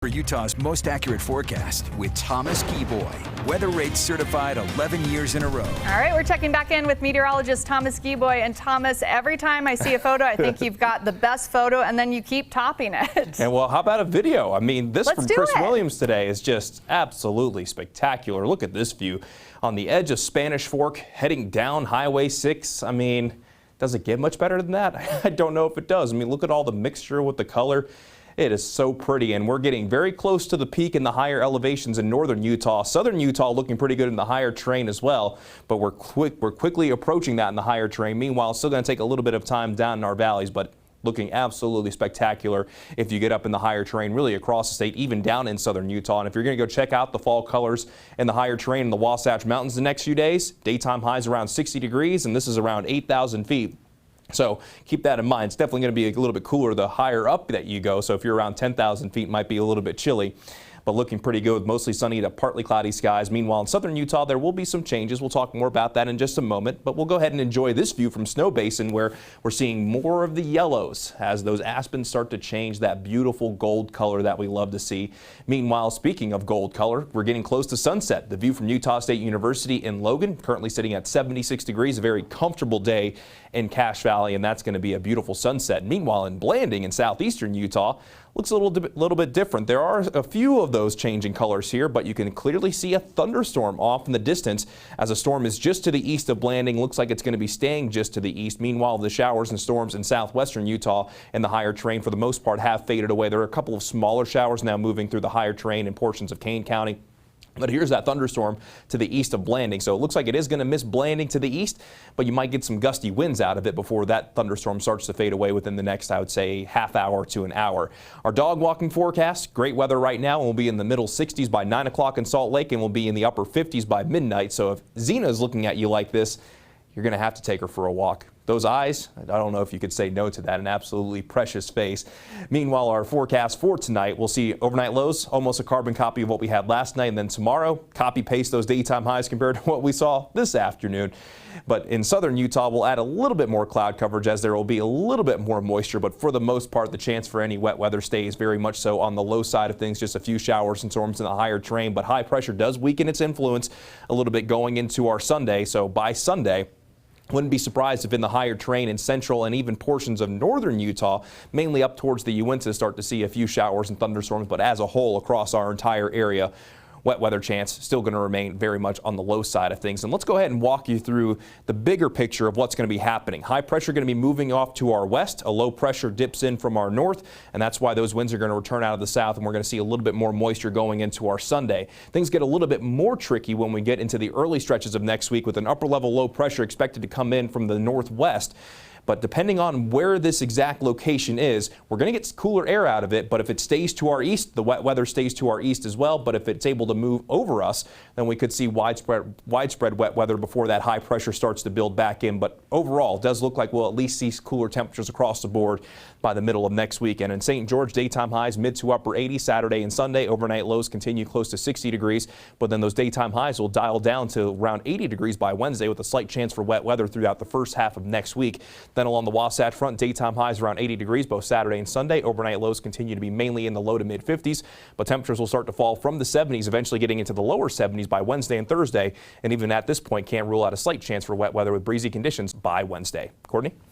For Utah's most accurate forecast with Thomas Geboy. Weather rates certified 11 years in a row. All right, we're checking back in with meteorologist Thomas Geboy. And Thomas, every time I see a photo, I think you've got the best photo, and then you keep topping it. And well, how about a video? I mean, this Let's from do Chris it. Williams today is just absolutely spectacular. Look at this view on the edge of Spanish Fork, heading down Highway 6. I mean, does it get much better than that? I don't know if it does. I mean, look at all the mixture with the color. It is so pretty, and we're getting very close to the peak in the higher elevations in northern Utah. Southern Utah looking pretty good in the higher terrain as well, but we're quickly approaching that in the higher terrain. Meanwhile, it's still going to take a little bit of time down in our valleys, but looking absolutely spectacular if you get up in the higher terrain, really across the state, even down in southern Utah. And if you're going to go check out the fall colors in the higher terrain in the Wasatch Mountains the next few days, daytime highs around 60 degrees, and this is around 8,000 feet. So keep that in mind. It's definitely going to be a little bit cooler the higher up that you go. So if you're around 10,000 feet, it might be a little bit chilly, but looking pretty good with mostly sunny to partly cloudy skies. Meanwhile, in southern Utah, there will be some changes. We'll talk more about that in just a moment, but we'll go ahead and enjoy this view from Snow Basin, where we're seeing more of the yellows as those aspens start to change that beautiful gold color that we love to see. Meanwhile, speaking of gold color, we're getting close to sunset. The view from Utah State University in Logan, currently sitting at 76 degrees, a very comfortable day in Cache Valley, and that's going to be a beautiful sunset. Meanwhile, in Blanding in southeastern Utah, looks a little bit different. There are a few of those changing colors here, but you can clearly see a thunderstorm off in the distance as a storm is just to the east of Blanding. Looks like it's going to be staying just to the east. Meanwhile, the showers and storms in southwestern Utah and the higher terrain for the most part have faded away. There are a couple of smaller showers now moving through the higher terrain in portions of Kane County. But here's that thunderstorm to the east of Blanding. So it looks like it is going to miss Blanding to the east, but you might get some gusty winds out of it before that thunderstorm starts to fade away within the next, I would say, half hour to an hour. Our dog walking forecast, great weather right now, and we'll be in the middle 60s by 9 o'clock in Salt Lake, and we'll be in the upper 50s by midnight. So if Zena is looking at you like this, you're going to have to take her for a walk. Those eyes, I don't know if you could say no to that, an absolutely precious face. Meanwhile, our forecast for tonight, we'll see overnight lows, almost a carbon copy of what we had last night, and then tomorrow, copy paste those daytime highs compared to what we saw this afternoon. But in southern Utah, we'll add a little bit more cloud coverage as there will be a little bit more moisture, but for the most part, the chance for any wet weather stays very much so on the low side of things, just a few showers and storms in the higher terrain, but high pressure does weaken its influence a little bit going into our Sunday. So by Sunday, wouldn't be surprised if in the higher terrain in central and even portions of northern Utah, mainly up towards the Uintas, start to see a few showers and thunderstorms, but as a whole across our entire area, wet weather chance still going to remain very much on the low side of things. And let's go ahead and walk you through the bigger picture of what's going to be happening. High pressure going to be moving off to our west. A low pressure dips in from our north, and that's why those winds are going to return out of the south, and we're going to see a little bit more moisture going into our Sunday. Things get a little bit more tricky when we get into the early stretches of next week with an upper level low pressure expected to come in from the northwest. But depending on where this exact location is, we're going to get cooler air out of it. But if it stays to our east, the wet weather stays to our east as well. But if it's able to move over us, then we could see widespread wet weather before that high pressure starts to build back in. But overall, it does look like we'll at least see cooler temperatures across the board by the middle of next week. And in St. George, daytime highs mid to upper 80s Saturday and Sunday. Overnight lows continue close to 60 degrees. But then those daytime highs will dial down to around 80 degrees by Wednesday with a slight chance for wet weather throughout the first half of next week. Then along the Wasatch Front, daytime highs around 80 degrees both Saturday and Sunday. Overnight lows continue to be mainly in the low to mid 50s, but temperatures will start to fall from the 70s, eventually getting into the lower 70s by Wednesday and Thursday. And even at this point, can't rule out a slight chance for wet weather with breezy conditions by Wednesday. Courtney?